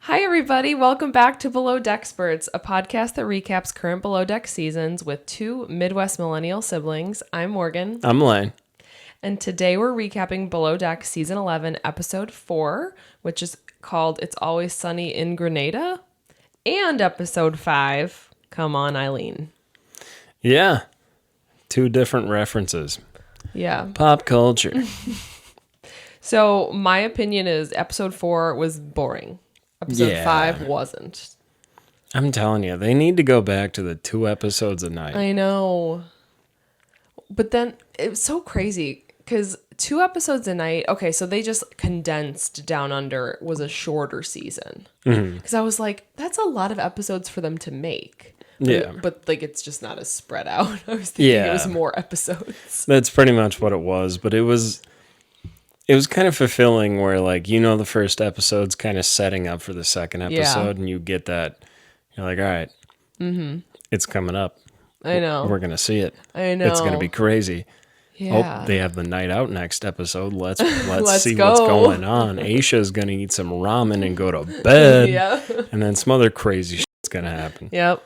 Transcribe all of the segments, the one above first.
Hi, everybody. Welcome back to Below Deck Experts, a podcast that recaps current Below Deck seasons with two Midwest millennial siblings. I'm Morgan. I'm Lane. And today we're recapping Below Deck Season 11, Episode 4, which is called It's Always Sunny in Grenada, and Episode 5, Come On, Eileen. Yeah. Two different references. Yeah. Pop culture. So my opinion is Episode 4 was boring. Episode 5 wasn't. I'm telling you, they need to go back to the 2 episodes a night. I know. But then it was so crazy because 2 episodes a night. Okay, so they just condensed Down Under was a shorter season. Because I was like, that's a lot of episodes for them to make. But like it's just not as spread out. I was thinking it was more episodes. That's pretty much what it was. But it was kind of fulfilling where, like, the first episode's kind of setting up for the second episode, and you get that. You're like, all right, it's coming up. I know. We're going to see it. I know. It's going to be crazy. Yeah. Oh, they have the night out next episode. Let's see what's going on. Aisha's going to eat some ramen and go to bed. Yeah. And then some other crazy shit's going to happen. Yep.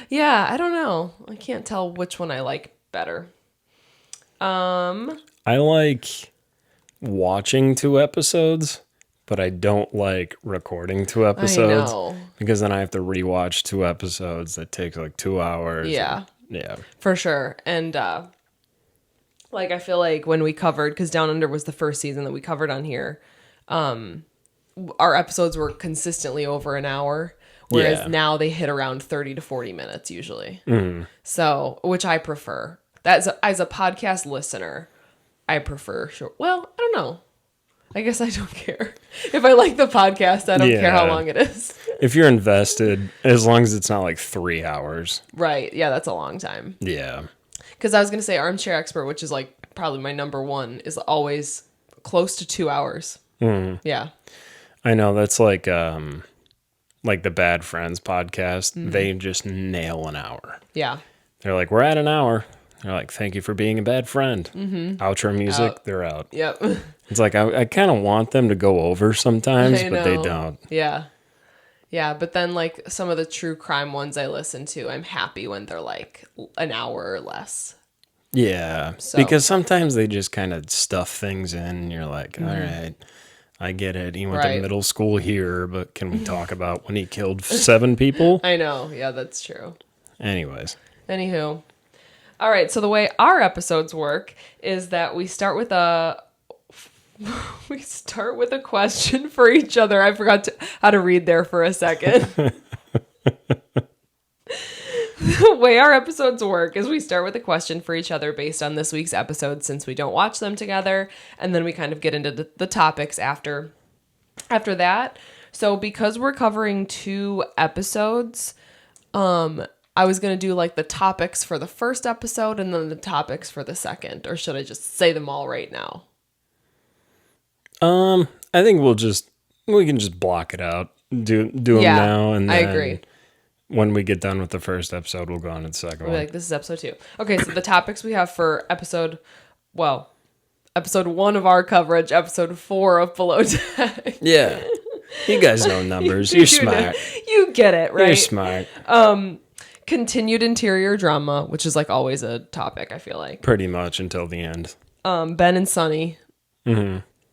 Yeah, I don't know. I can't tell which one I like better. I like watching 2 episodes, but I don't like recording 2 episodes. I know. Because then I have to rewatch 2 episodes that takes like 2 hours. Yeah. Yeah. For sure. And like I feel like when we covered, because Down Under was the first season that we covered on here, our episodes were consistently over an hour. Whereas now they hit around 30 to 40 minutes usually. So, which I prefer. As a podcast listener, I prefer short. Well, I don't know. I guess I don't care. If I like the podcast, I don't care how long it is. If you're invested, as long as it's not like 3 hours. Right. Yeah, that's a long time. Yeah. Because I was going to say Armchair Expert, which is like probably my number one, is always close to 2 hours. Yeah. I know. That's like the Bad Friends podcast. They just nail an hour. Yeah. They're like, we're at an hour. They're like, thank you for being a bad friend. Outro music, they're out. Yep. It's like, I kind of want them to go over sometimes, but they don't. Yeah. Yeah, but then like some of the true crime ones I listen to, I'm happy when they're like an hour or less. Yeah, because sometimes they just kind of stuff things in, and you're like, all right, I get it. He went to middle school here, but can we talk about when he killed 7 people? I know. Yeah, that's true. Anyways. Anywho. All right, so the way our episodes work is that we start with a question for each other. I forgot how to read there for a second. The way our episodes work is we start with a question for each other based on this week's episode, since we don't watch them together, and then we kind of get into the topics after that. So because we're covering 2 episodes, I was going to do like the topics for the first episode and then the topics for the second, or should I just say them all right now? I think we can just block it out. Do them now, and then I agree. When we get done with the first episode, we'll go on to the second one. Like, this is episode 2. Okay, so the topics we have for episode 1 of our coverage, episode 4 of Below Deck. Yeah. You guys know numbers. You're smart. You get it, right? You're smart. Continued interior drama, which is like always a topic, I feel like. Pretty much until the end. Ben and Sunny.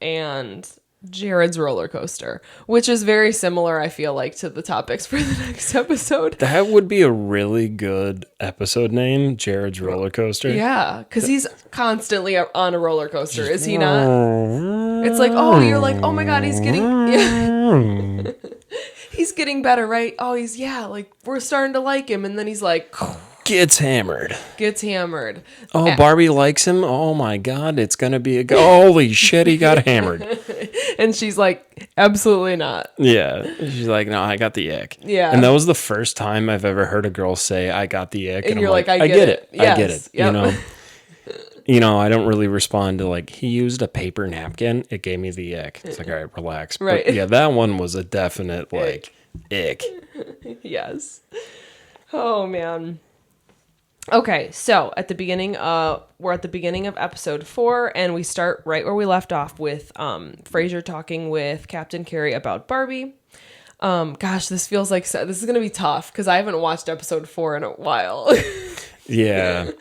And Jared's roller coaster, which is very similar, I feel like, to the topics for the next episode. That would be a really good episode name, Jared's roller coaster. Yeah, because he's constantly on a roller coaster, is he not? It's like, oh, you're like, oh my God, he's getting... Yeah. He's getting better, right? Oh, like, we're starting to like him. And then he's like... Gets hammered. Oh, Barbie likes him? Oh my God, it's going to be holy shit, he got hammered. And she's like, absolutely not. Yeah. She's like, no, I got the ick. Yeah. And that was the first time I've ever heard a girl say, I got the ick. And you're like, I get it. Yes. I get it. Yep. I don't really respond to like, he used a paper napkin. It gave me the ick. It's like, all right, relax. Right. But yeah, that one was a definite like ick. Yes. Oh, man. Okay, so at the beginning, we're at the beginning of episode 4, and we start right where we left off with Frasier talking with Captain Carey about Barbie. Gosh, this feels like this is gonna be tough because I haven't watched episode 4 in a while. Yeah,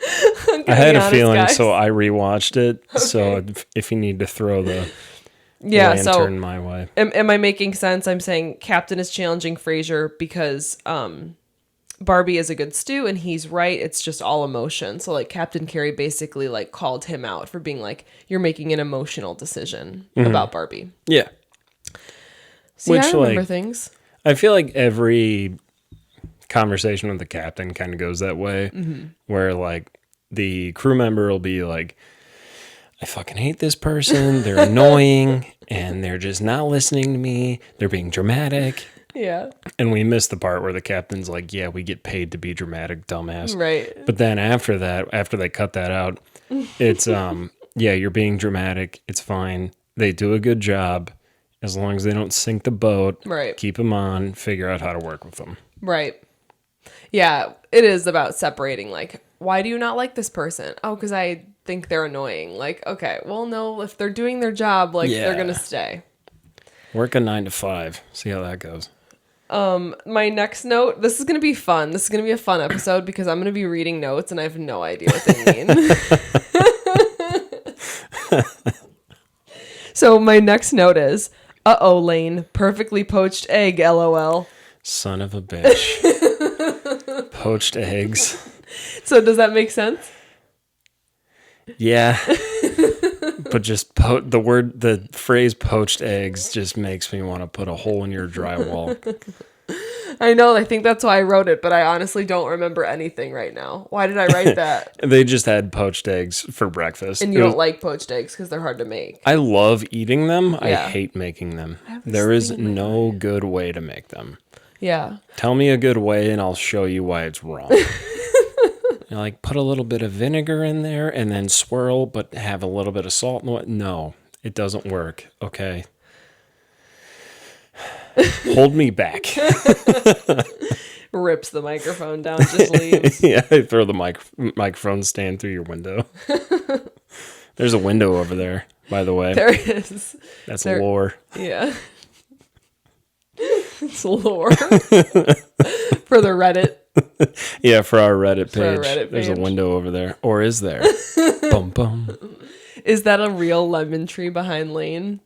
I had a feeling, guys. so I rewatched it. Okay. So if you need to throw the lantern my way, am I making sense? I'm saying Captain is challenging Frasier because Barbie is a good stew, and he's right. It's just all emotion. So like Captain Carey basically like called him out for being like, you're making an emotional decision about Barbie. Yeah. See, I remember things. I feel like every conversation with the captain kind of goes that way, where like the crew member will be like, I fucking hate this person. They're annoying and they're just not listening to me. They're being dramatic. Yeah. And we miss the part where the captain's like, yeah, we get paid to be dramatic, dumbass. Right. But then after that, after they cut that out, it's, yeah, you're being dramatic. It's fine. They do a good job. As long as they don't sink the boat, right. Keep them on, figure out how to work with them. Right. Yeah, it is about separating, like, why do you not like this person? Oh, because I think they're annoying. Like, okay, well, no, if they're doing their job, like, they're going to stay. Work a 9 to 5. See how that goes. My next note, this is going to be fun. This is going to be a fun episode because I'm going to be reading notes and I have no idea what they mean. So my next note is, uh-oh, Lane, perfectly poached egg, LOL. Son of a bitch. Poached eggs. So does that make sense? Yeah. But just the phrase poached eggs just makes me want to put a hole in your drywall. I know, I think that's why I wrote it, but I honestly don't remember anything right now. Why did I write that? They just had poached eggs for breakfast. And you don't like poached eggs because they're hard to make. I love eating them. Yeah. I hate making them. There is no good way to make them. Yeah. Tell me a good way and I'll show you why it's wrong. You're like, put a little bit of vinegar in there and then swirl, but have a little bit of salt. No, it doesn't work. Okay. Hold me back. Rips the microphone down, just leaves. Yeah, I throw the microphone stand through your window. There's a window over there, by the way. There is. That's lore. Yeah. It's lore. For the Reddit. Yeah, for our Reddit page. There's a window over there. Or is there? Bum bum. Is that a real lemon tree behind Lane?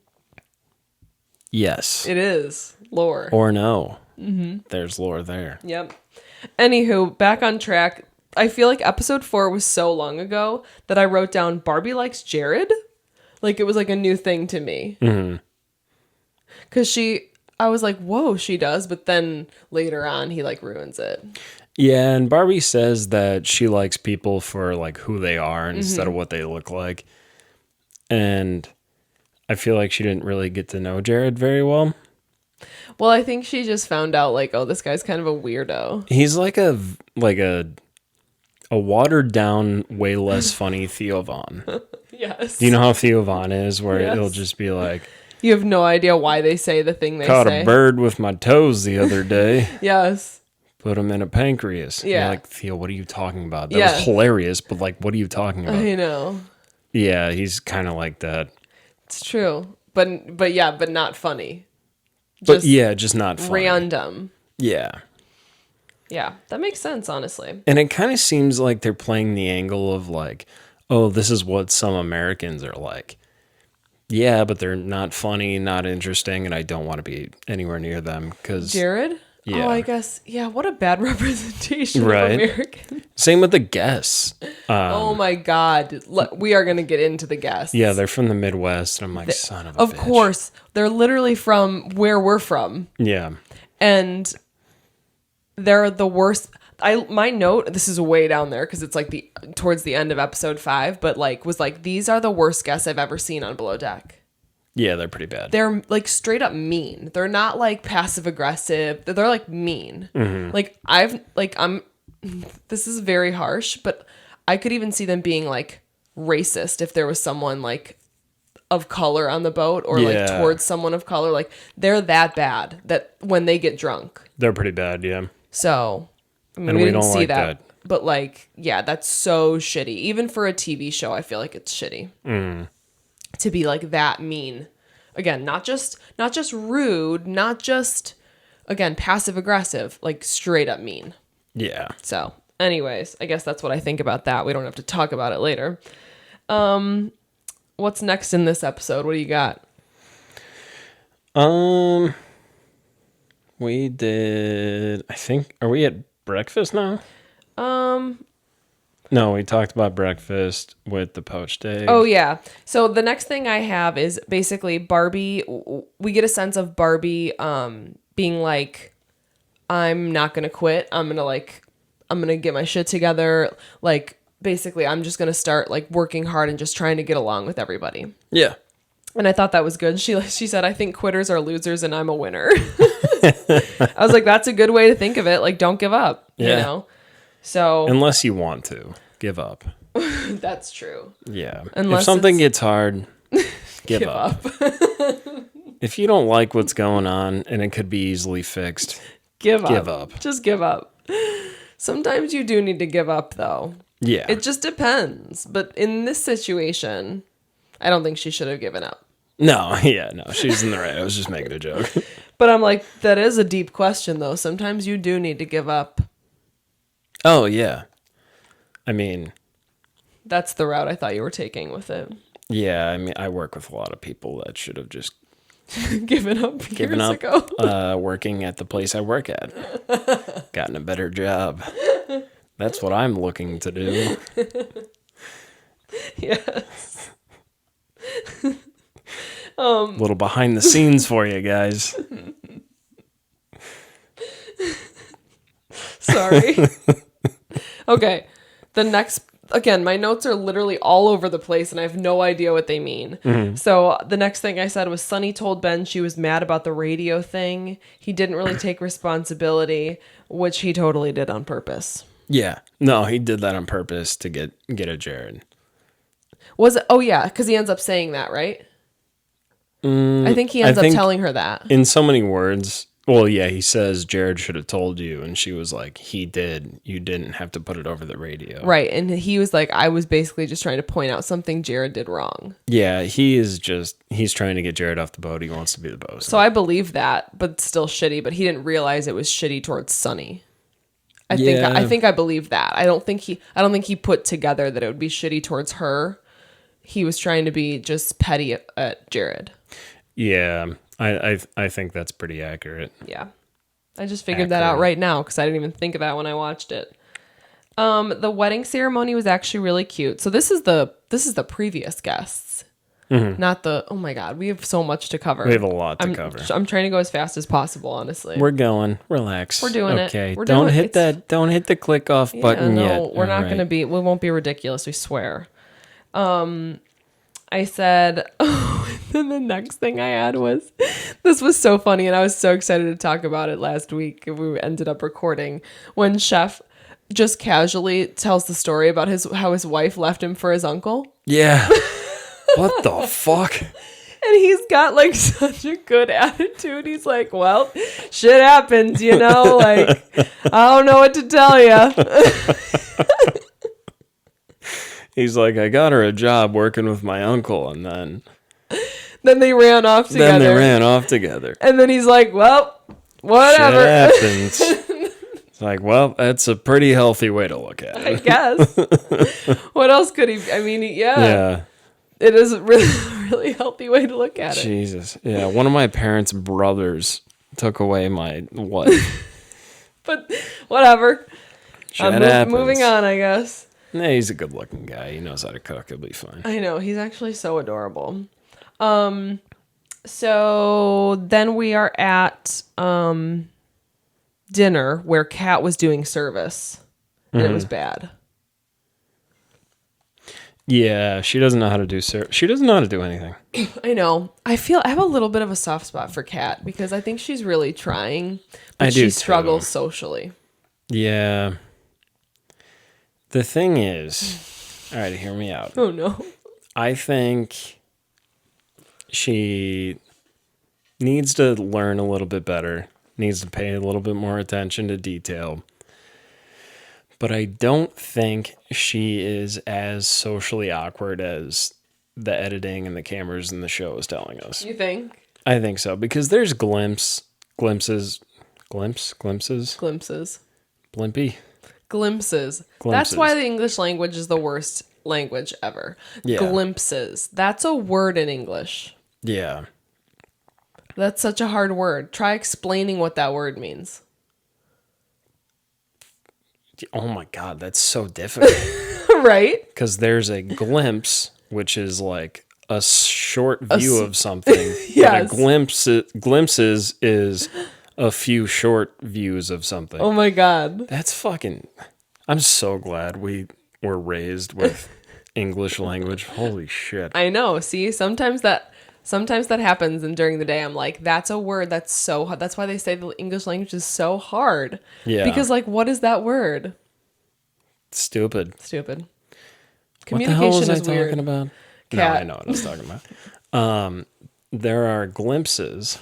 Yes. It is. Lore. Or no. Mm-hmm. There's lore there. Yep. Anywho, back on track. I feel like episode 4 was so long ago that I wrote down Barbie likes Jared. Like it was like a new thing to me. Mm-hmm. Because I was like, whoa, she does. But then later on, he like ruins it. Yeah, and Barbie says that she likes people for like who they are instead of what they look like. And I feel like she didn't really get to know Jared very well. Well, I think she just found out like, oh, this guy's kind of a weirdo. He's like a watered down, way less funny Theo Von. Yes. Do you know how Theo Von is? Where it'll just be like, you have no idea why they say the thing they caught say. A bird with my toes the other day. Yes. Put him in a pancreas. Yeah. You're like, Theo, what are you talking about? That was hilarious, but like, what are you talking about? I know. Yeah, he's kind of like that. It's true. But not funny. Just not funny. Random. Yeah. Yeah, that makes sense, honestly. And it kind of seems like they're playing the angle of like, oh, this is what some Americans are like. Yeah, but they're not funny, not interesting, and I don't want to be anywhere near them because Jared? Yeah. Oh, I guess. Yeah, what a bad representation of Americans. Same with the guests. Oh my God. We are going to get into the guests. Yeah, they're from the Midwest. And I'm like, son of a bitch. Of course. They're literally from where we're from. Yeah. And they're the worst. My note, this is way down there because it's like towards the end of episode 5, but like was like, these are the worst guests I've ever seen on Below Deck. Yeah, they're pretty bad. They're like straight up mean. They're not like passive aggressive. They're like mean. Mm-hmm. Like this is very harsh, but I could even see them being like racist if there was someone like of color on the boat or like towards someone of color. Like they're that bad that when they get drunk. They're pretty bad, yeah. So, I mean, and we we didn't don't see like that. But like, yeah, that's so shitty. Even for a TV show, I feel like it's shitty to be like that mean. Again, not just rude, not just, again, passive aggressive, like straight up mean. Yeah. So, anyways, I guess that's what I think about that. We don't have to talk about it later. What's next in this episode? What do you got? We did, I think, are we at breakfast now? No, we talked about breakfast with the poached egg. Oh, yeah. So the next thing I have is basically Barbie. We get a sense of Barbie being like, I'm not going to quit. I'm going to get my shit together. Like, basically, I'm just going to start like working hard and just trying to get along with everybody. Yeah. And I thought that was good. She said, I think quitters are losers and I'm a winner. I was like, that's a good way to think of it. Like, don't give up, you know? So unless you want to give up. that's true. Yeah. Unless if something gets hard, give up. If you don't like what's going on and it could be easily fixed, give up. Just give up. Sometimes you do need to give up, though. Yeah. It just depends. But in this situation, I don't think she should have given up. No, she's in the right. I was just making a joke. But I'm like, that is a deep question, though. Sometimes you do need to give up. Oh, yeah. I mean, that's the route I thought you were taking with it. Yeah, I mean, I work with a lot of people that should have just given up years ago. Working at the place I work at. Gotten a better job. That's what I'm looking to do. Yes. A little behind the scenes for you guys. Sorry. Okay. The next, again, my notes are literally all over the place and I have no idea what they mean. Mm-hmm. So the next thing I said was Sunny told Ben she was mad about the radio thing. He didn't really take responsibility, which he totally did on purpose. Yeah. No, he did that on purpose to get at Jared. Was it? Oh, yeah, because he ends up saying that, right? I think he ends up telling her that. In so many words. Well, yeah, he says Jared should have told you, and she was like, he did. You didn't have to put it over the radio. Right, and he was like, I was basically just trying to point out something Jared did wrong. Yeah, he's trying to get Jared off the boat. He wants to be the boss. So I believe that, but still shitty, but he didn't realize it was shitty towards Sunny. I think I believe that. I don't think he put together that it would be shitty towards her. He was trying to be just petty at Jared. Yeah. I think that's pretty accurate. Yeah. I just figured that out right now because I didn't even think of that when I watched it. The wedding ceremony was actually really cute. So this is the previous guests. Mm-hmm. Not the, oh my God, we have so much to cover. We have a lot to cover. I'm trying to go as fast as possible, honestly. We're going. Relax. We're doing it. Okay. Don't hit the click off button yet. We're not going to be, we won't be ridiculous, we swear. I said, and then the next thing I had was, this was so funny, and I was so excited to talk about it last week. We ended up recording when Chef just casually tells the story about how his wife left him for his uncle. Yeah. What the fuck? And he's got like such a good attitude. He's like, well, shit happens, you know? Like, I don't know what to tell you. He's like, I got her a job working with my uncle, and then they ran off together. And then he's like, well, whatever. Shit happens. It's like, well, that's a pretty healthy way to look at it. I guess. What else could he? I mean, yeah. It is a really, really healthy way to look at it. Jesus. Yeah. One of my parents' brothers took away my wife. But whatever. Shit moving on, I guess. Nah, he's a good-looking guy. He knows how to cook. He'll be fine. I know. He's actually so adorable. So then we are at dinner where Kat was doing service, and it was bad. Yeah, she doesn't know how to do service. She doesn't know how to do anything. I know. I have a little bit of a soft spot for Kat because I think she's really trying, but she struggles socially. Yeah. The thing is, all right, hear me out. Oh, no. I think she needs to learn a little bit better, needs to pay a little bit more attention to detail. but I don't think she is as socially awkward as the editing and the cameras and the show is telling us. You think? I think so, because there's glimpses, blimpy. Glimpses. That's why the English language is the worst language ever. Yeah. Glimpses. That's a word in English. Yeah. That's such a hard word. Try explaining what that word means. Oh my God, that's so difficult. Right? Because there's a glimpse, which is like a short view of something. Yes. But a glimpses is a few short views of something. Oh my God. That's fucking... I'm so glad we were raised with English language. Holy shit. I know. See, sometimes that happens, and during the day I'm like, that's a word that's so hard. That's why they say the English language is so hard. Yeah. Because like, what is that word? Stupid. Communication what the hell was I is weird. talking about? Cat. No, I know what I was talking about. There are glimpses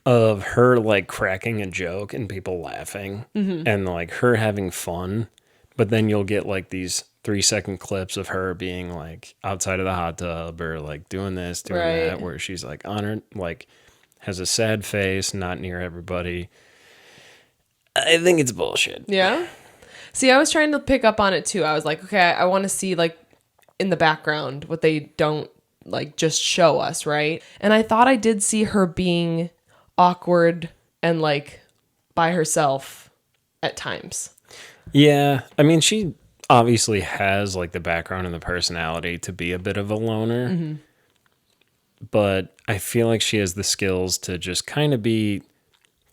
of her like cracking a joke and people laughing and like her having fun, but then you'll get like these 3-second clips of her being like outside of the hot tub or like doing this, doing that, where she's like on her, like has a sad face, not near everybody. I think it's bullshit. Yeah. See, I was trying to pick up on it too. I was like, okay, I want to see like in the background what they don't like just show us, right? And I thought I did see her being awkward and like by herself at times. Yeah. I mean, she obviously has like the background and the personality to be a bit of a loner, but I feel like she has the skills to just kind of be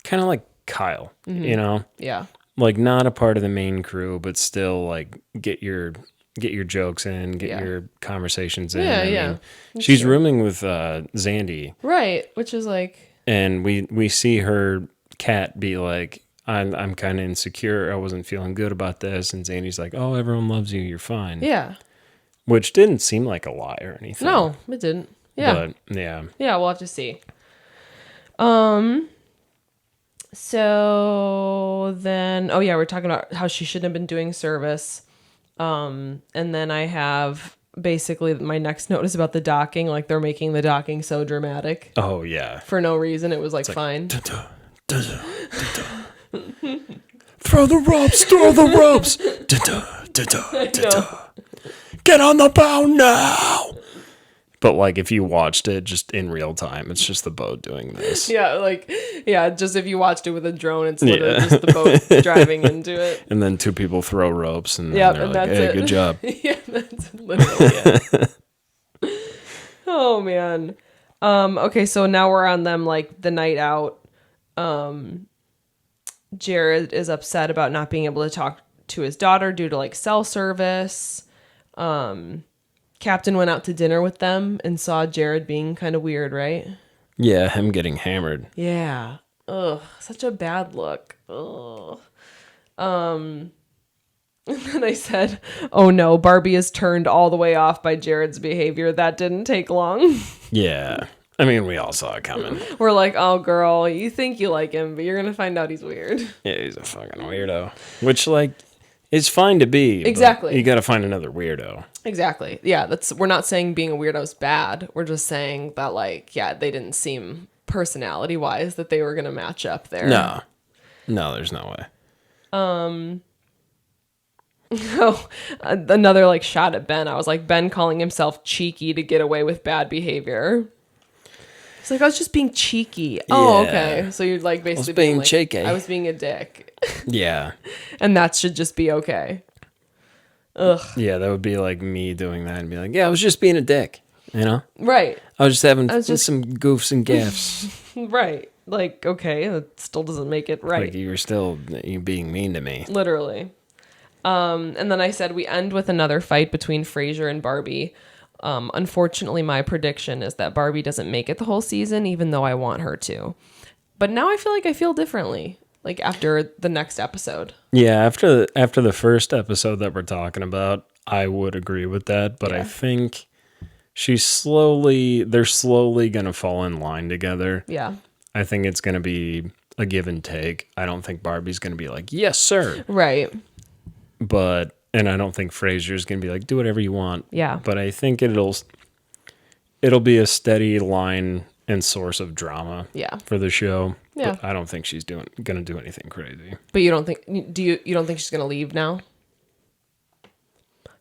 kind of like Kyle, you know? Yeah. Like not a part of the main crew, but still like get your jokes in, get your conversations in. Yeah, I yeah. mean, she's rooming with Zandy. Right, which is like, and we see her cat be like, I'm kind of insecure. I wasn't feeling good about this. And Zandy's like, oh, everyone loves you. You're fine. yeah. Which didn't seem like a lie or anything. No, it didn't. Yeah. But yeah. Yeah, we'll have to see. So then, oh yeah, we're talking about how she shouldn't have been doing service. And then I have basically my next note is about the docking. Like they're making the docking so dramatic Oh yeah. for no reason. It was like fine. Throw the ropes. Throw the ropes. Get on the bow now. But like if you watched it just in real time, it's just the boat doing this. Yeah, just if you watched it with a drone, it's literally just the boat driving into it. And then 2 people throw ropes and then they're like, hey, good job. Yeah, that's literally it. Oh man. Okay, so now we're on them like the night out. Jared is upset about not being able to talk to his daughter due to like cell service. Captain went out to dinner with them and saw Jared being kind of weird, right? Yeah, him getting hammered. Yeah. Ugh, such a bad look. Ugh. And then I said, oh no, Barbie is turned all the way off by Jared's behavior. That didn't take long. Yeah. I mean, we all saw it coming. We're like, oh girl, you think you like him, but you're going to find out he's weird. Yeah, he's a fucking weirdo. Which, like, is fine to be. Exactly. You got to find another weirdo. Exactly. Yeah, we're not saying being a weirdo is bad. We're just saying that, like, yeah, they didn't seem personality-wise that they were going to match up there. No, there's no way. Oh, another, like, shot at Ben. I was like, Ben calling himself cheeky to get away with bad behavior. It's like, I was just being cheeky. Oh, Yeah. okay. So you're, like, basically being like, cheeky. I was being a dick. Yeah. And that should just be okay. Ugh. Yeah, that would be like me doing that and be like, yeah, I was just being a dick, you know? Right. I was just having some goofs and gaffes. Right. Like, okay, that still doesn't make it right. Like, you being mean to me. Literally. And then I said we end with another fight between Frasier and Barbie. Unfortunately, my prediction is that Barbie doesn't make it the whole season, even though I want her to. But now I feel like I feel differently, like after the next episode. Yeah, after the first episode that we're talking about, I would agree with that. But yeah. I think they're slowly going to fall in line together. Yeah. I think it's going to be a give and take. I don't think Barbie's going to be like, yes, sir. Right. and I don't think Frasier's going to be like, do whatever you want. Yeah. But I think it'll be a steady line and source of drama. Yeah. For the show. Yeah. But I don't think she's going to do anything crazy. But you don't think you don't think she's going to leave now?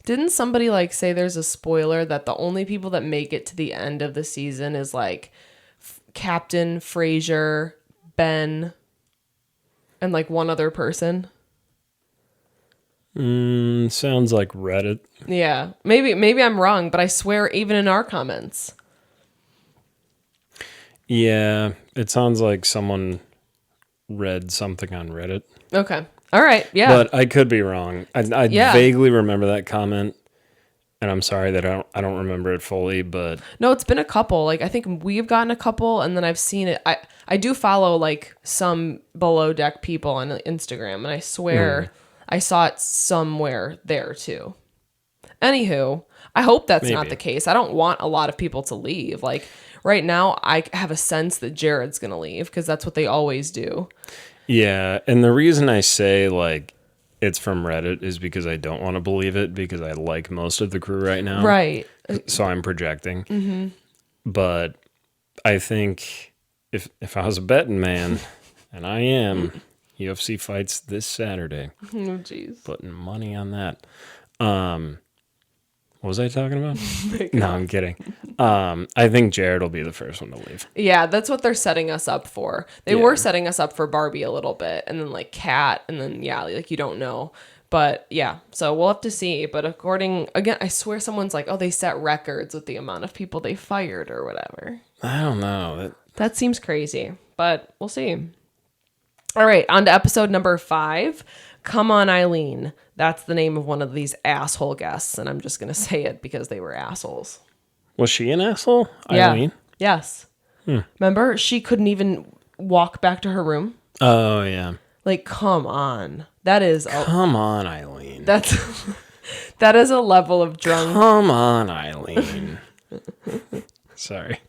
Didn't somebody like say there's a spoiler that the only people that make it to the end of the season is like Captain, Frasier, Ben, and like one other person? Sounds like Reddit. Yeah. Maybe I'm wrong, but I swear even in our comments. Yeah, it sounds like someone read something on Reddit. Okay. All right. Yeah. But I could be wrong. I vaguely remember that comment, and I'm sorry that I don't remember it fully, but no, it's been a couple. Like I think we've gotten a couple, and then I've seen it. I do follow like some Below Deck people on Instagram, and I swear I saw it somewhere there too. Anywho, I hope that's not the case. I don't want a lot of people to leave. Like right now, I have a sense that Jared's gonna leave because that's what they always do. yeah. And the reason I say like it's from Reddit is because I don't want to believe it because I like most of the crew right now. Right. So I'm projecting. But I think if I was a betting man, and I am, UFC fights this Saturday. Oh, jeez. Putting money on that. What was I talking about? No, I'm kidding. I think Jared will be the first one to leave. Yeah, that's what they're setting us up for. They were setting us up for Barbie a little bit, and then like Kat, and then like you don't know. But yeah, so we'll have to see. But again, I swear someone's like, oh, they set records with the amount of people they fired or whatever. I don't know. That seems crazy, but we'll see. All right, on to episode number 5. Come on, Eileen. That's the name of one of these asshole guests, and I'm just going to say it because they were assholes. Was she an asshole? Yeah. Eileen? Yes. Remember, she couldn't even walk back to her room? Oh, yeah. Like, come on. That is... Come on, Eileen. That is a level of drunk... Come on, Eileen. Sorry.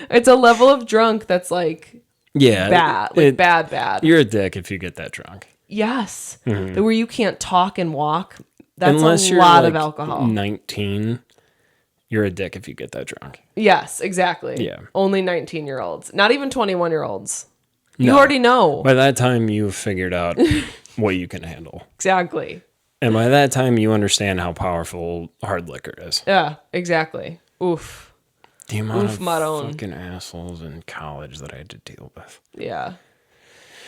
It's a level of drunk that's like... Yeah. Bad. Like, bad. You're a dick if you get that drunk. Yes. Where you can't talk and walk. That's Unless a lot you're of alcohol. 19, you're a dick if you get that drunk. Yes, exactly. Yeah. Only 19-year-olds. Not even 21-year-olds. You already know. By that time, you've figured out what you can handle. Exactly. And by that time, you understand how powerful hard liquor is. Yeah, exactly. Oof. The amount of Maroon. fucking assholes in college that I had to deal with. Yeah.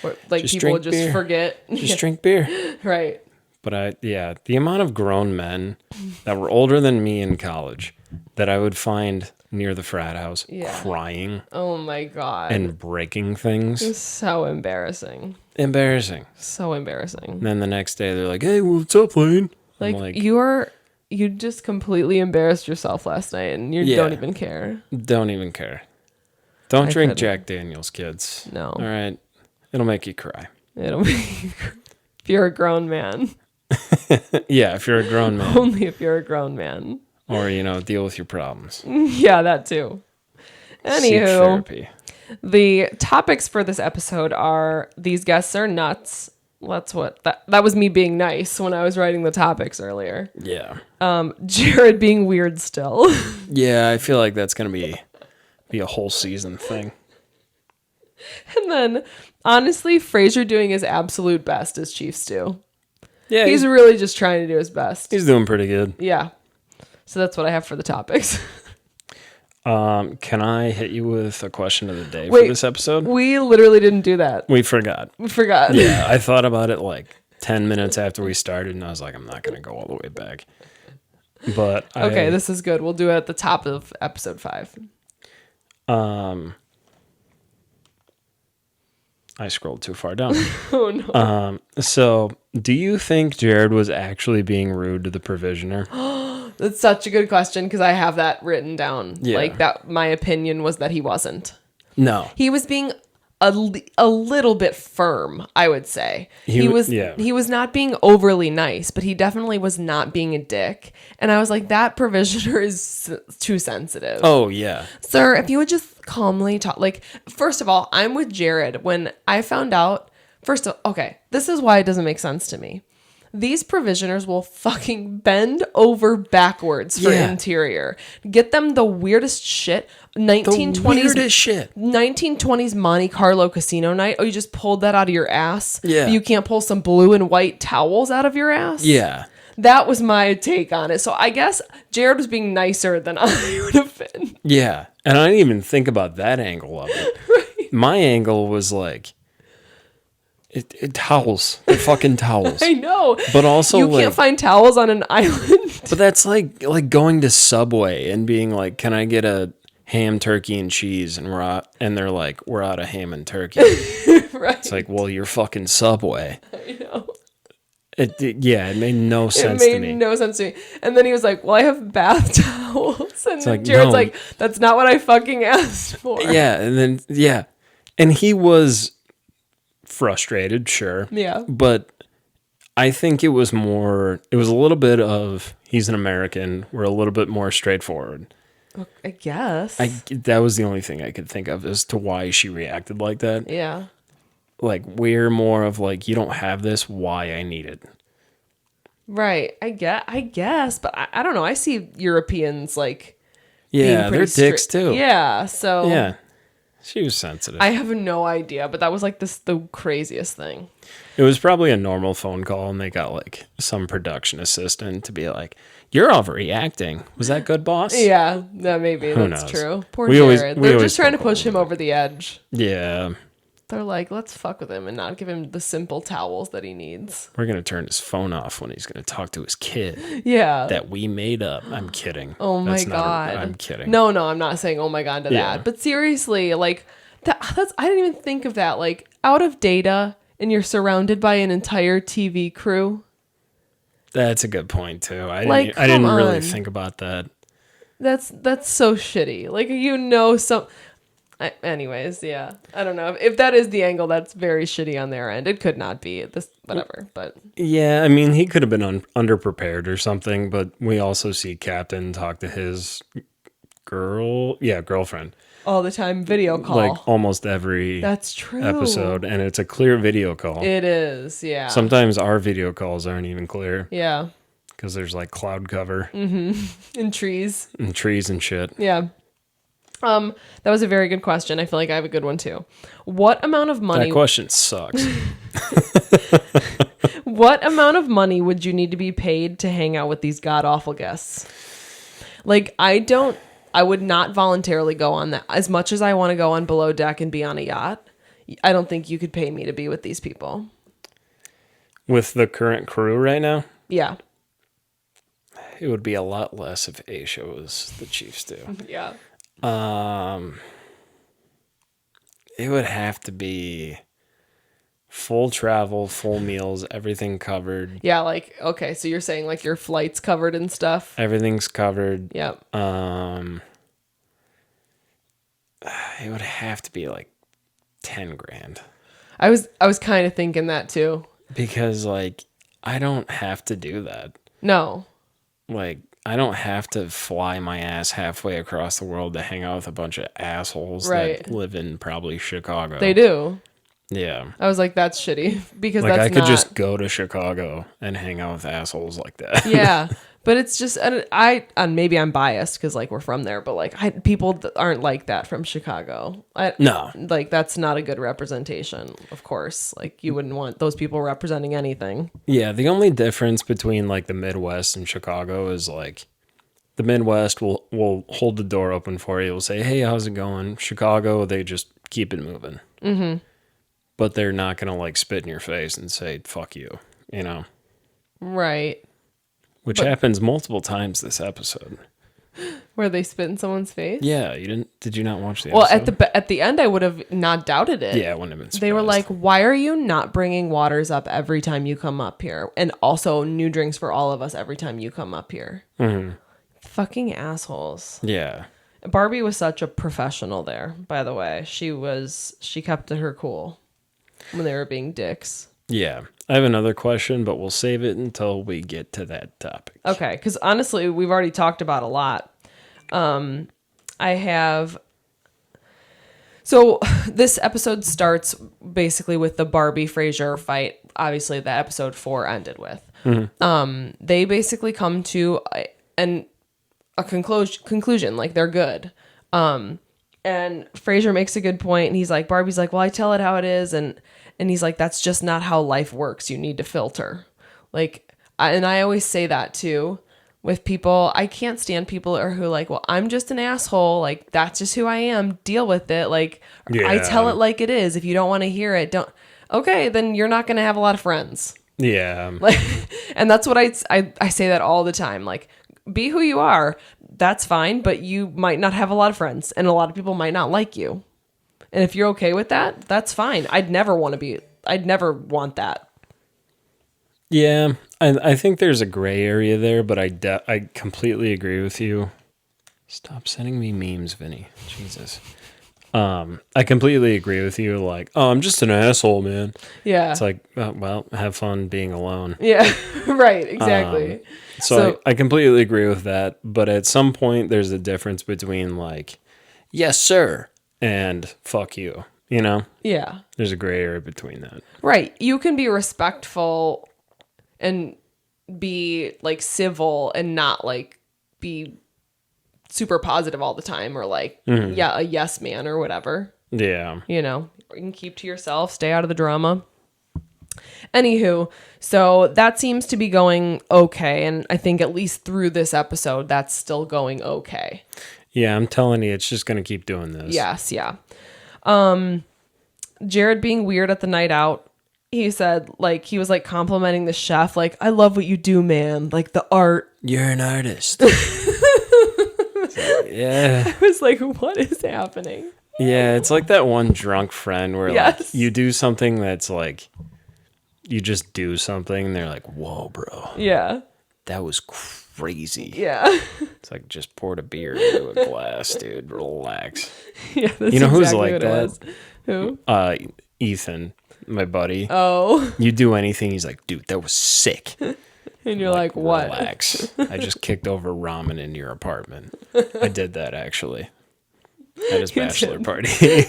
Or, like Just people drink just beer. forget. Just drink beer. Right. But the amount of grown men that were older than me in college that I would find near the frat house crying. Oh my God. And breaking things. It's so embarrassing. Embarrassing. So embarrassing. And then the next day they're like, hey, what's up, Lane? Like you just completely embarrassed yourself last night and you don't even care. Don't even care. Don't drink Jack Daniels, kids. No. All right. It'll make you cry. It'll be if you're a grown man. Yeah, if you're a grown man. Only if you're a grown man. Or, deal with your problems. Yeah, that too. Seek therapy. The topics for this episode are these guests are nuts. That's what that was me being nice when I was writing the topics earlier. Yeah. Jared being weird still. Yeah, I feel like that's gonna be a whole season thing. And then honestly, Frasier doing his absolute best as Chief Stew. Yeah, he's really just trying to do his best. He's doing pretty good. Yeah. So that's what I have for the topics. Can I hit you with a question of the day for this episode? We literally didn't do that. We forgot. Yeah, I thought about it like 10 minutes after we started, and I was like, I'm not going to go all the way back. But okay, this is good. We'll do it at the top of episode 5. I scrolled too far down. Oh, no. So, do you think Jared was actually being rude to the provisioner? That's such a good question because I have that written down. Yeah. Like that, my opinion was that he wasn't. No. He was being a little bit firm, I would say. He was not being overly nice, but he definitely was not being a dick. And I was like, that provisioner is too sensitive. Oh, yeah. Sir, if you would just calmly talk. Like, first of all, I'm with Jared. When I found out, okay, this is why it doesn't make sense to me. these provisioners will fucking bend over backwards for interior. Get them the weirdest shit. 1920s, the weirdest shit. 1920s Monte Carlo casino night. Oh, you just pulled that out of your ass? Yeah. You can't pull some blue and white towels out of your ass? Yeah. That was my take on it. So I guess Jared was being nicer than I would have been. Yeah. And I didn't even think about that angle of it. Right. My angle was like, towels. They're fucking towels. I know. But also, you can't find towels on an island. But that's like going to Subway and being like, "Can I get a ham, turkey, and cheese?" And they're like, "We're out of ham and turkey." Right. It's like, well, you're fucking Subway. I know. It made no sense to me. It made no sense to me. And then he was like, "Well, I have bath towels." And then like, Jared's no. like, "That's not what I fucking asked for." Yeah, and he was frustrated, sure. Yeah. But I think it was a little bit of, he's an American, we're a little bit more straightforward. I guess. That was the only thing I could think of as to why she reacted like that. Yeah. Like, we're more of like, you don't have this, why I need it. Right. I guess. But I don't know. I see Europeans like Yeah, they're dicks too. Yeah. So yeah. She was sensitive. I have no idea, but that was like the craziest thing. It was probably a normal phone call, and they got like some production assistant to be like, "You're overreacting. Was that good, boss?" Yeah, maybe Who that's knows? true. Poor We Jared. They're always just trying to spoke push him over over the edge. Yeah. They're like, let's fuck with him and not give him the simple towels that he needs. We're gonna turn his phone off when he's gonna talk to his kid. Yeah. That we made up. I'm kidding. Oh my God. I'm kidding. No, I'm not saying oh my God to that. But seriously, like that's I didn't even think of that. Like out of data and you're surrounded by an entire TV crew. That's a good point too. I Like, didn't come really on. think about that. That's so shitty. Like anyways, yeah. I don't know. If that is the angle, that's very shitty on their end. It could not be this whatever, but Yeah, I mean, he could have been underprepared or something, but we also see Captain talk to his girlfriend. all the time video call. Like almost every That's true. episode, and it's a clear video call. It is, yeah. Sometimes our video calls aren't even clear Yeah. because there's like cloud cover In trees. and trees and shit. Yeah. That was a very good question. I feel like I have a good one too. What amount of money That question sucks. What amount of money would you need to be paid to hang out with these god awful guests? Like I would not voluntarily go on that. As much as I want to go on Below Deck and be on a yacht, I don't think you could pay me to be with these people. With the current crew right now, Yeah. it would be a lot less if Aisha was the chief stew. Yeah. It would have to be full travel, full meals, everything covered. Yeah, like okay, so you're saying like your flights covered and stuff. Everything's covered. Yep. It would have to be like 10 grand. I was kind of thinking that too. Because like I don't have to do that. No. Like I don't have to fly my ass halfway across the world to hang out with a bunch of assholes that live in probably Chicago. They do. Yeah. I was like, that's shitty because Like that's I could not... just go to Chicago and hang out with assholes like that. Yeah, but it's just and maybe I'm biased because like we're from there, but like people aren't like that from Chicago. No. Like that's not a good representation. Of course, like you wouldn't want those people representing anything. Yeah, the only difference between like the Midwest and Chicago is like the Midwest will hold the door open for you. We'll say, "Hey, how's it going?" Chicago, they just keep it moving. Mm-hmm. But they're not gonna like spit in your face and say "fuck you," you know. Right. Which happens multiple times this episode. Where they spit in someone's face. Yeah, did you not watch the Well, episode? at the end, I would have not doubted it. Yeah, I wouldn't have been surprised. They were like, "Why are you not bringing waters up every time you come up here, and also new drinks for all of us every time you come up here?" Mm-hmm. Fucking assholes. Yeah. Barbie was such a professional there, by the way. She kept her cool when they were being dicks. Yeah. I have another question, but we'll save it until we get to that topic. Okay, because honestly, we've already talked about a lot. So this episode starts basically with the Barbie Frasier fight, obviously that episode 4 ended with. They basically come to a conclusion, like they're good. And Frasier makes a good point, and he's like, Barbie's like, well, I tell it how it is, and he's like, that's just not how life works. You need to filter. Like, and I always say that too with people. I can't stand people who are like, well, I'm just an asshole. Like, that's just who I am. Deal with it. Like, I tell it like it is. If you don't want to hear it, don't. Okay, then you're not going to have a lot of friends. Yeah. Like, and that's what I say that all the time. Like, be who you are. That's fine, but you might not have a lot of friends, and a lot of people might not like you. And if you're okay with that, that's fine. I'd never want that. Yeah, I think there's a gray area there, but I completely agree with you. Stop sending me memes, Vinny. Jesus. I completely agree with you. Like, oh, I'm just an asshole, man. Yeah. It's like, well, have fun being alone. Yeah, right, exactly. So I completely agree with that. But at some point, there's a difference between like, yes, sir, and fuck you. You know? Yeah. There's a gray area between that. Right. You can be respectful and be like civil and not like be super positive all the time, or like, a yes man or whatever. Yeah. You know, you can keep to yourself, stay out of the drama. Anywho, so that seems to be going okay. And I think at least through this episode, that's still going okay. Yeah, I'm telling you, it's just going to keep doing this. Yes, yeah. Jared being weird at the night out, he said, like, he was like complimenting the chef, like, I love what you do, man. Like the art. You're an artist. Yeah. I was like, what is happening? Yeah, it's like that one drunk friend where like you do something that's like, you just do something and they're like, whoa, bro. Yeah. That was crazy. Yeah. It's like, just poured a beer into a glass, dude. Relax. Yeah, that's you know who's exactly like that? Who? Ethan, my buddy. Oh. You do anything, he's like, dude, that was sick. And you're like, what? Relax. I just kicked over ramen in your apartment. I did that, actually. At his bachelor party.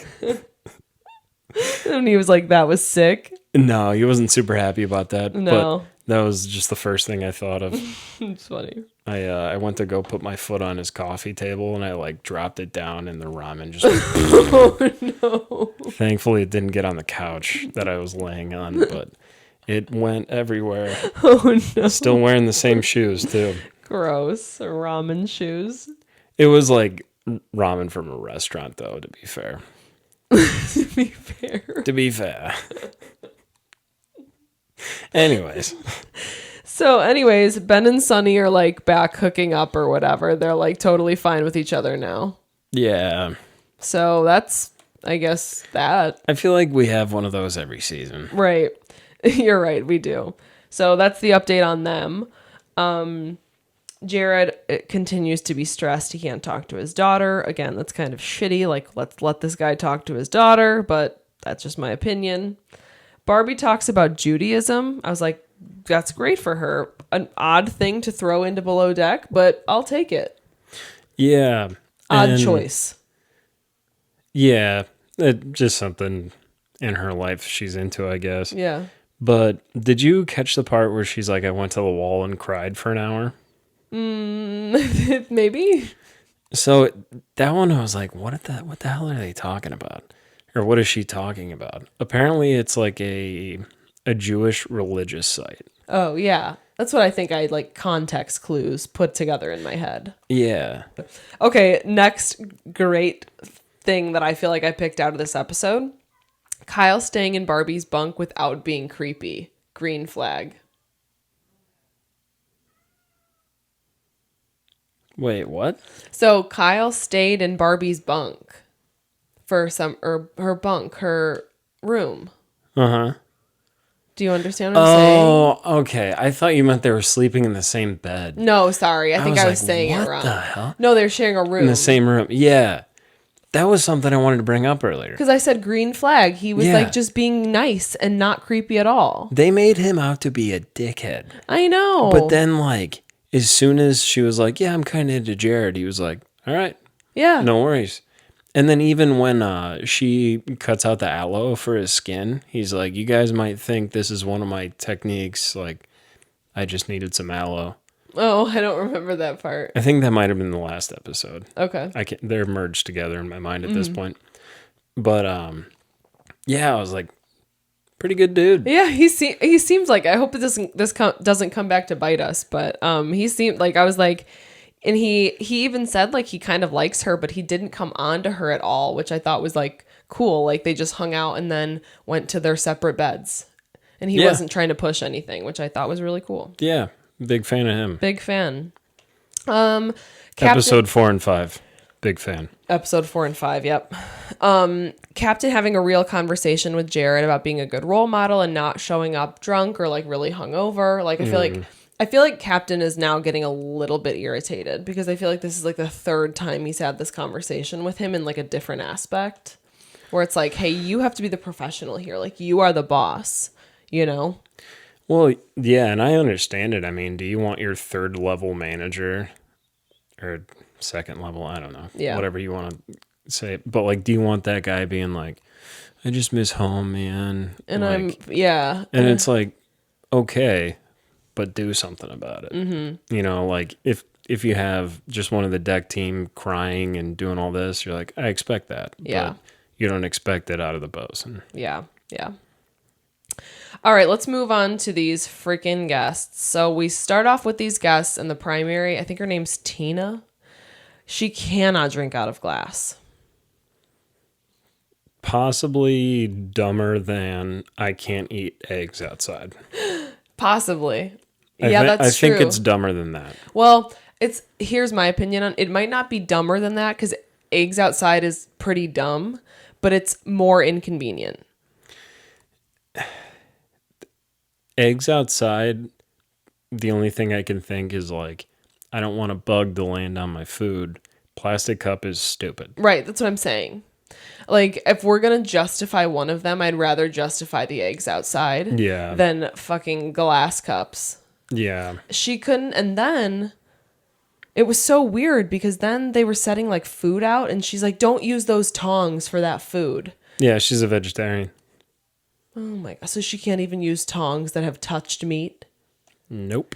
And he was like, that was sick. No, he wasn't super happy about that. No. But that was just the first thing I thought of. It's funny. I went to go put my foot on his coffee table, and I like dropped it down, and the ramen just... Oh, no. Thankfully, it didn't get on the couch that I was laying on, but... It went everywhere. Oh, no. Still wearing the same shoes, too. Gross. Ramen shoes. It was like ramen from a restaurant, though, to be fair. To be fair. To be fair. Anyways. So, Ben and Sunny are like back hooking up or whatever. They're like totally fine with each other now. Yeah. So, that's, I guess, that. I feel like we have one of those every season. Right. You're right, we do. So that's the update on them. Jared continues to be stressed. He can't talk to his daughter. Again, that's kind of shitty. Like, let's let this guy talk to his daughter, but that's just my opinion. Barbie talks about Judaism. I was like, that's great for her. An odd thing to throw into Below Deck, but I'll take it. Yeah. Odd choice. Yeah. Just something in her life she's into, I guess. Yeah. But did you catch the part where she's like, I went to the wall and cried for an hour? Maybe. So that one, I was like, what the hell are they talking about? Or what is she talking about? Apparently it's like a Jewish religious site. Oh, yeah. That's what I think I like context clues put together in my head. Yeah. Okay, next great thing that I feel like I picked out of this episode. Kyle staying in Barbie's bunk without being creepy. Green flag. Wait, what? So Kyle stayed in Barbie's bunk for her room. Uh-huh. Do you understand what I'm saying? Oh, okay. I thought you meant they were sleeping in the same bed. No, sorry. I think I was saying it wrong. What the hell? No, they're sharing a room. In the same room. Yeah. That was something I wanted to bring up earlier. Because I said green flag. He was like just being nice and not creepy at all. They made him out to be a dickhead. I know. But then, like, as soon as she was like, yeah, I'm kind of into Jared, he was like, all right. Yeah. No worries. And then even when she cuts out the aloe for his skin, he's like, you guys might think this is one of my techniques, like, I just needed some aloe. Oh, I don't remember that part. I think that might have been the last episode. Okay. They're merged together in my mind at this point. But yeah, I was like, pretty good dude. Yeah, he seems like, I hope it doesn't come back to bite us, but he seemed like, I was like, and he even said like he kind of likes her, but he didn't come on to her at all, which I thought was like cool. Like they just hung out and then went to their separate beds, and he wasn't trying to push anything, which I thought was really cool. Yeah, big fan of him. Big fan. Episode 4 and 5. Big fan. Episode 4 and 5, yep. Captain having a real conversation with Jared about being a good role model and not showing up drunk or like really hungover. Like I feel like Captain is now getting a little bit irritated because I feel like this is like the third time he's had this conversation with him in like a different aspect where it's like, hey, you have to be the professional here. Like you are the boss, you know? Well, yeah, and I understand it. I mean, do you want your third level manager or second level? I don't know. Yeah. Whatever you want to say. But like, do you want that guy being like, I just miss home, man. And like, yeah. And it's like, okay, but do something about it. Mm-hmm. You know, like if you have just one of the deck team crying and doing all this, you're like, I expect that. Yeah. But you don't expect it out of the bosun. Yeah. Yeah. All right, let's move on to these freaking guests. So we start off with these guests in the primary. I think her name's Tina. She cannot drink out of glass. Possibly dumber than I can't eat eggs outside. Possibly. I think it's dumber than that. Well, here's my opinion on it. Might not be dumber than that because eggs outside is pretty dumb, but it's more inconvenient. Eggs outside, the only thing I can think is like, I don't want a bug to land on my food. Plastic cup is stupid. Right, that's what I'm saying. Like, if we're going to justify one of them, I'd rather justify the eggs outside than fucking glass cups. Yeah. She couldn't, and then it was so weird because then they were setting like food out and she's like, don't use those tongs for that food. Yeah, she's a vegetarian. Oh my God. So she can't even use tongs that have touched meat? Nope.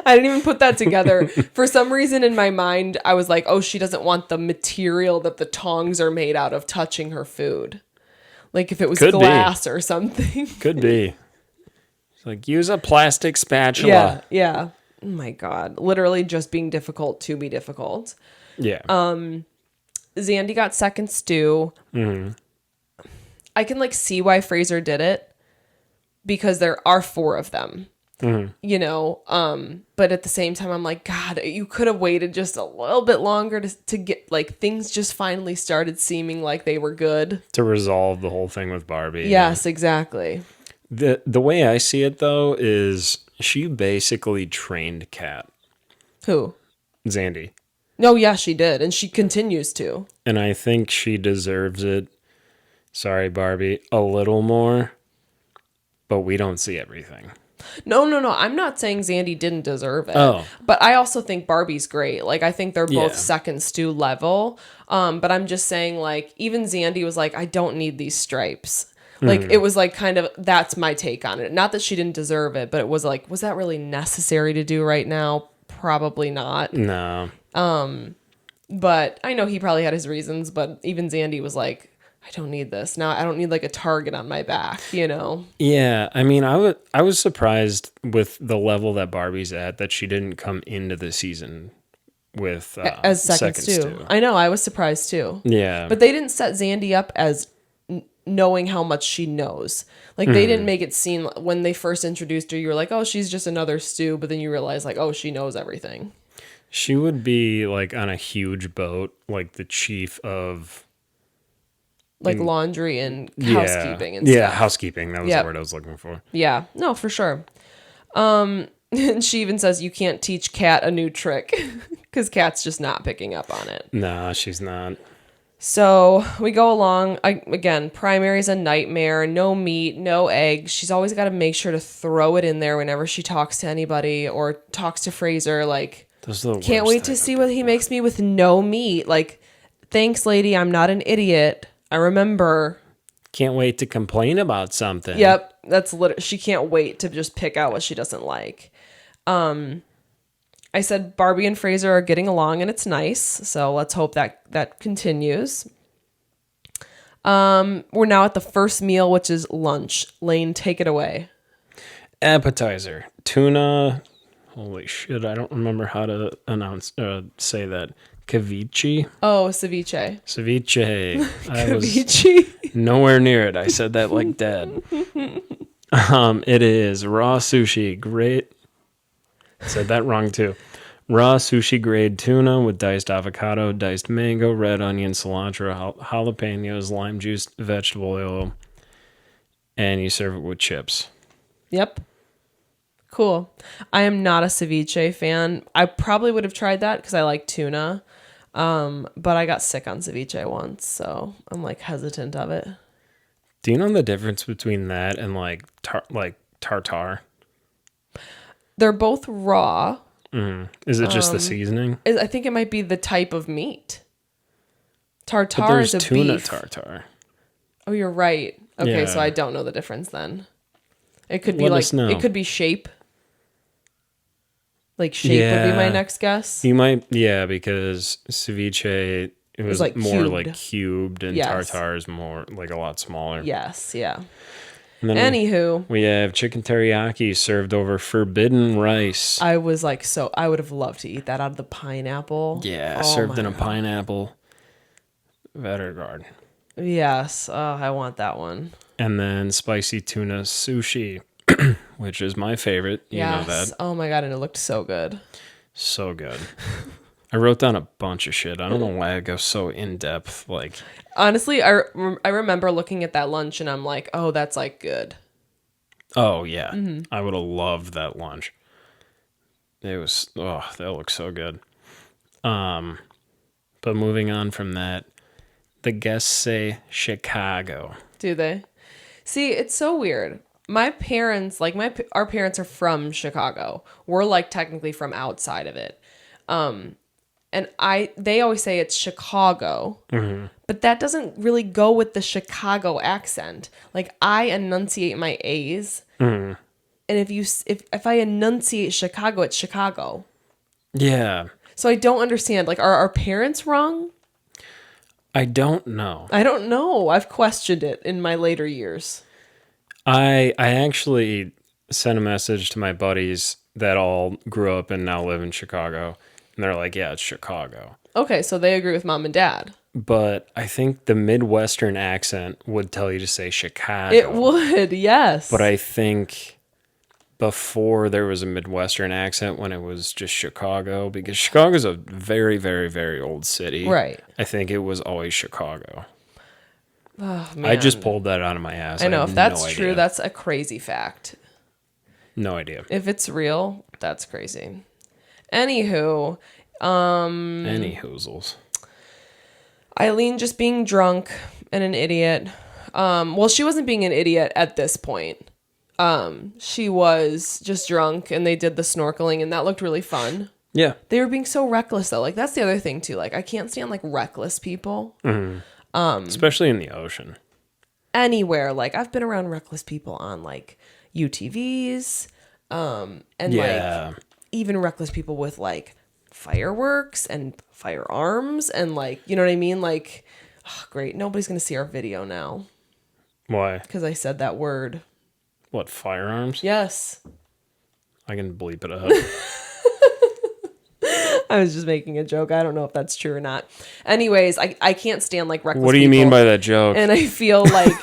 I didn't even put that together. For some reason in my mind, I was like, oh, she doesn't want the material that the tongs are made out of touching her food. Like if it was glass or something. Could be. It's like, use a plastic spatula. Yeah, yeah. Oh my God. Literally just being difficult to be difficult. Yeah. Zandy got second stew. Mm-hmm. I can like see why Fraser did it because there are 4 of them. Mm-hmm. You know, but at the same time, I'm like, God, you could have waited just a little bit longer to get like things just finally started seeming like they were good. To resolve the whole thing with Barbie. Yes, exactly. The way I see it though is she basically trained Kat. Who? Zandy. No, yeah, she did, and she continues to. And I think she deserves it. Sorry, Barbie, a little more, but we don't see everything. No. I'm not saying Zandy didn't deserve it. Oh. But I also think Barbie's great. Like, I think they're both second stew level. But I'm just saying, like, even Zandy was like, I don't need these stripes. Like, it was like kind of, that's my take on it. Not that she didn't deserve it, but it was like, was that really necessary to do right now? Probably not. No. But I know he probably had his reasons, but even Zandy was like, I don't need this. Now I don't need like a target on my back, you know? Yeah. I mean, I was surprised with the level that Barbie's at that she didn't come into the season with as second stew. I know. I was surprised too. Yeah. But they didn't set Zandy up as knowing how much she knows. Like they didn't make it seem when they first introduced her, you were like, oh, she's just another stew. But then you realize like, oh, she knows everything. She would be like on a huge boat, like the chief of like laundry and housekeeping and stuff. Yeah, housekeeping. That was the word I was looking for. Yeah, no, for sure. And she even says you can't teach Kat a new trick because Kat's just not picking up on it. Nah, she's not. So we go along. Again, primary's a nightmare. No meat, no eggs. She's always got to make sure to throw it in there whenever she talks to anybody or talks to Fraser. Like, can't wait to see what he makes me with no meat. Like, thanks, lady. I'm not an idiot. I remember. can't wait to complain about something. Yep, that's literally, she can't wait to just pick out what she doesn't like. I said Barbie and Fraser are getting along and it's nice, so let's hope that continues. We're now at the first meal, which is lunch. Lane, take it away. Appetizer, tuna. Holy shit, I don't remember how to say that. Ceviche. Oh, ceviche. Ceviche. I was Ceviche. nowhere near it. I said that like dad. It is raw sushi. Great. Said that wrong too. Raw sushi grade tuna with diced avocado, diced mango, red onion, cilantro, jalapenos, lime juice, vegetable oil, and you serve it with chips. Yep. Cool. I am not a ceviche fan. I probably would have tried that because I like tuna. But I got sick on ceviche once, so I'm like hesitant of it. Do you know the difference between that and like tartar? They're both raw. Is it just the seasoning? I think it might be the type of meat. But Tartar there's is a tuna beef. tartar. Oh, you're right. Okay, Yeah. so I don't know the difference then. It could be Let like us know. it could be shape. Like shape would be my Yeah. next guess. You might, yeah, because ceviche it was like more cubed. like cubed, and Yes. tartar is more like a lot smaller. Yes, yeah. And then Anywho, we have chicken teriyaki served over forbidden rice. I was like, so I would have loved to eat that out of the pineapple. Yeah, Oh served my in a God. pineapple. Vetergaard. Yes, I want that one. And then spicy tuna sushi, which is my favorite. You know Yes. that. Oh my God, and it looked so good. So good. I wrote down a bunch of shit. I don't know why I go so in depth. Like, Honestly, I remember looking at that lunch and I'm like, oh, that's like good. oh yeah, Mm-hmm. I would have loved that lunch. It was, oh, that looks so good. But moving on from that, the guests say Chicago. Do they? See, it's so weird. My parents, like our parents are from Chicago. We're like technically from outside of it. And they always say it's Chicago, but that doesn't really go with the Chicago accent. Like I enunciate my A's, and if I enunciate Chicago, it's Chicago. Yeah, So I don't understand. Like, are our parents wrong? I don't know. I don't know. I've questioned it in my later years. I actually sent a message to my buddies that all grew up and now live in Chicago, and they're like, "Yeah, it's Chicago." Okay, so they agree with mom and dad. But I think the Midwestern accent would tell you to say Chicago. It would, yes. But I think before there was a Midwestern accent when it was just Chicago, because Chicago's a very, very, very old city. Right. I think it was always Chicago. Oh, man. I just pulled that out of my ass. I know. have If that's no true, idea. that's a crazy fact. No idea. If it's real, that's crazy. Anywho, Any hoozles. Eileen just being drunk and an idiot. Well, she wasn't being an idiot at this point. She was just drunk and they did the snorkeling and that looked really fun. Yeah. They were being so reckless though. Like that's the other thing too. Like I can't stand like reckless people. Especially in the ocean. Anywhere. Like I've been around reckless people on like UTVs, and Yeah. like even reckless people with like fireworks and firearms and like, you know what I mean? Like, oh, great. Nobody's going to see our video now Why? because I said that word. What, firearms? Yes. I can bleep it up. I was just making a joke. I don't know if that's true or not. Anyways, I can't stand like reckless What do you people. mean by that joke? And I feel like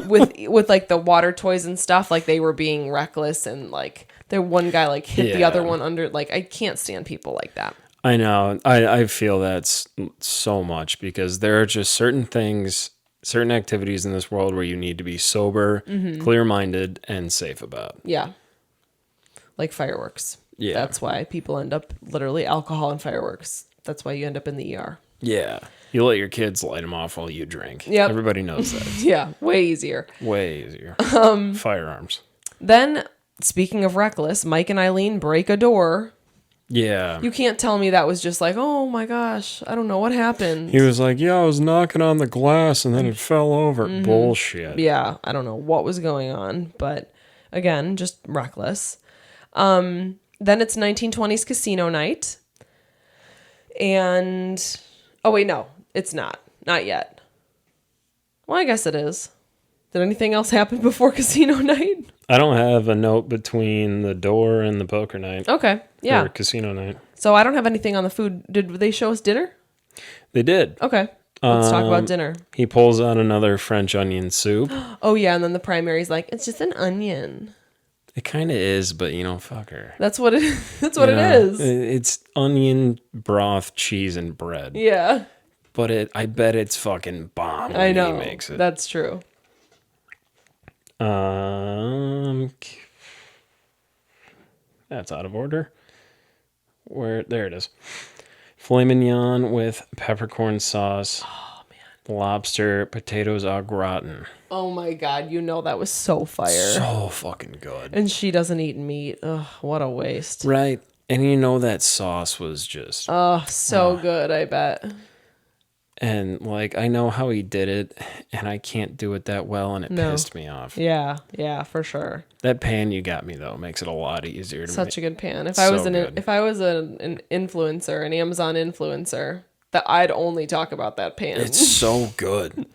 with like the water toys and stuff, like they were being reckless and like the one guy like hit the Yeah. other one under. Like I can't stand people like that. I know. I feel that so much because there are just certain things, certain activities in this world where you need to be sober, clear-minded, and safe about. Yeah. Like fireworks. Yeah. That's why people end up literally alcohol and fireworks. That's why you end up in the ER. Yeah. You let your kids light them off while you drink. Yep. Everybody knows that. Yeah, way easier. Way easier. Firearms. Then, speaking of reckless, Mike and Eileen break a door. Yeah. You can't tell me that was just like, oh my gosh, I don't know what happened. He was like, yeah, I was knocking on the glass and then it fell over. Mm-hmm. Bullshit. Yeah, I don't know what was going on, but again, just reckless. Then it's 1920s casino night. And, oh wait, no, it's not. Not yet. Well, I guess it is. Did anything else happen before casino night? I don't have a note between the door and the poker night. Okay, yeah. Or casino night. So I don't have anything on the food. Did they show us dinner? They did. Okay, let's talk about dinner. He pulls out another French onion soup. Oh yeah, and then the primary's like, it's just an onion. It kind of is, but fuck her. That's what it. That's what it is. It's onion, broth, cheese, and bread. Yeah. But I bet it's fucking bomb when I know. he makes it. That's true. That's out of order. There it is. Filet mignon with peppercorn sauce. Oh man. Lobster, potatoes au gratin. Oh my god, that was so fire. So fucking good. And she doesn't eat meat. Ugh, what a waste. Right. And that sauce was just... so good, I bet. And, I know how he did it, and I can't do it that well, and it pissed me off. Yeah, for sure. That pan you got me, though, makes it a lot easier to make. Such a good pan. If I was an influencer, an Amazon influencer, that I'd only talk about that pan. It's so good.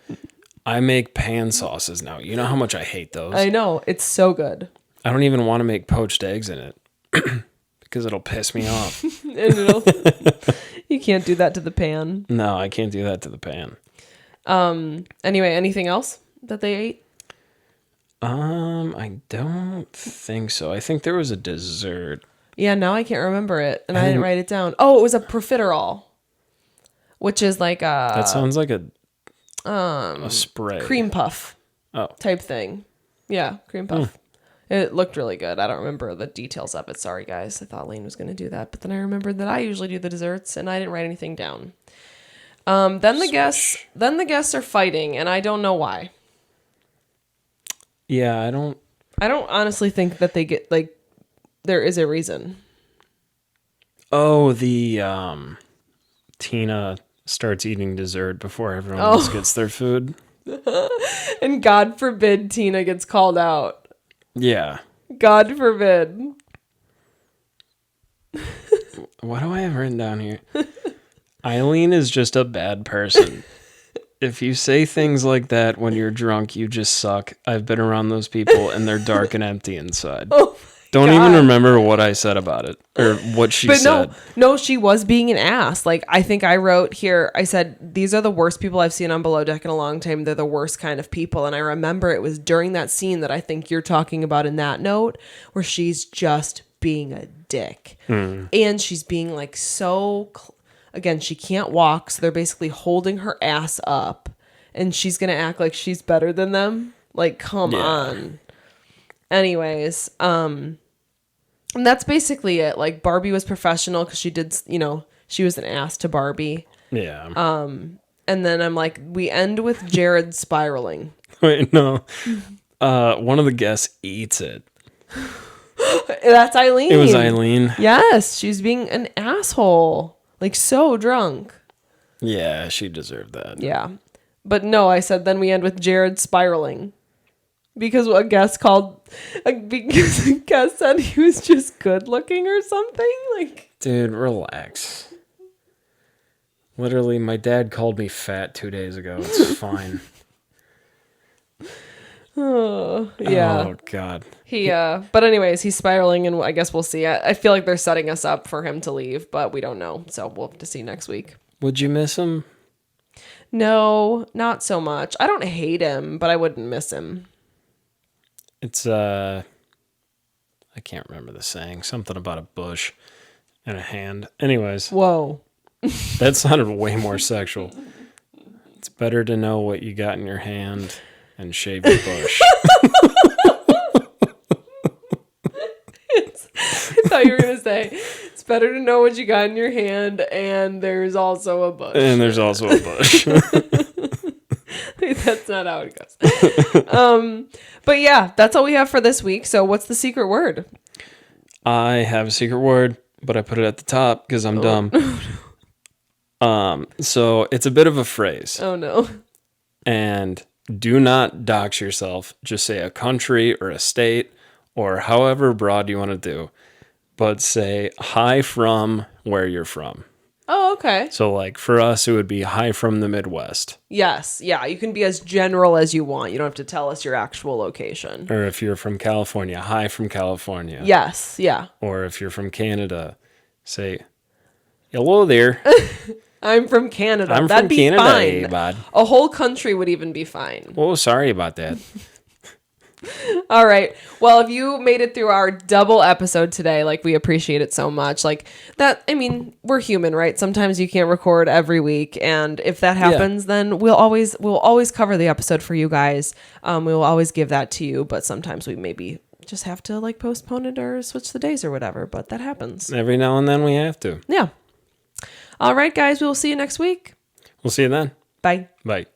I make pan sauces now. You know how much I hate those? I know. It's so good. I don't even want to make poached eggs in it. Because it'll piss me off. You can't do that to the pan. No, I can't do that to the pan. Anyway, anything else that they ate? I don't think so. I think there was a dessert. Yeah, now I can't remember it, and I didn't write it down. Oh, it was a profiterole, which is like a... That sounds like a spray. Cream puff type thing. Yeah, cream puff. It looked really good. I don't remember the details of it. Sorry, guys. I thought Lane was going to do that. But then I remembered that I usually do the desserts, and I didn't write anything down. Then the guests are fighting, and I don't know why. Yeah, I don't honestly think that they get, there is a reason. Oh, the Tina starts eating dessert before everyone else gets their food. And God forbid Tina gets called out. Yeah. God forbid. What do I have written down here? Eileen is just a bad person. If you say things like that when you're drunk, you just suck. I've been around those people and they're dark and empty inside. Oh Don't even remember what I said about it or what she said. No, she was being an ass. I think I wrote here, I said, these are the worst people I've seen on Below Deck in a long time. They're the worst kind of people. And I remember it was during that scene that I think you're talking about in that note where she's just being a dick. And she's being again, she can't walk. So they're basically holding her ass up and she's going to act like she's better than them. Come on. Anyways, and that's basically it. Barbie was professional because she did, she was an ass to Barbie. Yeah. And then I'm like, we end with Jared spiraling. Wait, no. One of the guests eats it. That's Eileen. It was Eileen. Yes, she's being an asshole. So drunk. Yeah, she deserved that. Yeah. But no, I said then we end with Jared spiraling. Because a guest said he was just good looking or something. Dude, relax. Literally, my dad called me fat 2 days ago. It's fine. Oh, yeah. Oh, God. But anyways, he's spiraling, and I guess we'll see. I feel like they're setting us up for him to leave, but we don't know. So we'll have to see next week. Would you miss him? No, not so much. I don't hate him, but I wouldn't miss him. It's, I can't remember the saying. Something about a bush and a hand. Anyways. Whoa. That sounded way more sexual. It's better to know what you got in your hand and shave your bush. I thought you were going to say, it's better to know what you got in your hand and there's also a bush. And there's also a bush. That's not how it goes. But yeah, that's all we have for this week. So what's the secret word? I have a secret word. but I put it at the top because I'm dumb. So it's a bit of a phrase. Oh no. And do not dox yourself. Just say a country or a state or however broad you want to do. But say hi from where you're from. Oh, okay. So like for us, it would be hi from the Midwest. Yes. Yeah. You can be as general as you want. You don't have to tell us your actual location. Or if you're from California, hi from California. Yes. Yeah. Or if you're from Canada, say hello there. I'm from Canada. I'm That'd from be Canada, fine. eh, bud? A whole country would even be fine. Oh, sorry about that. All right. Well, if you made it through our double episode today, like we appreciate it so much. Like that, I mean, we're human, right? Sometimes you can't record every week, and if that happens, then we'll always cover the episode for you guys. We will always give that to you, but sometimes we maybe just have to like postpone it or switch the days or whatever, but that happens. Every now and then we have to. Yeah. All right, guys, we will see you next week. We'll see you then. Bye. Bye.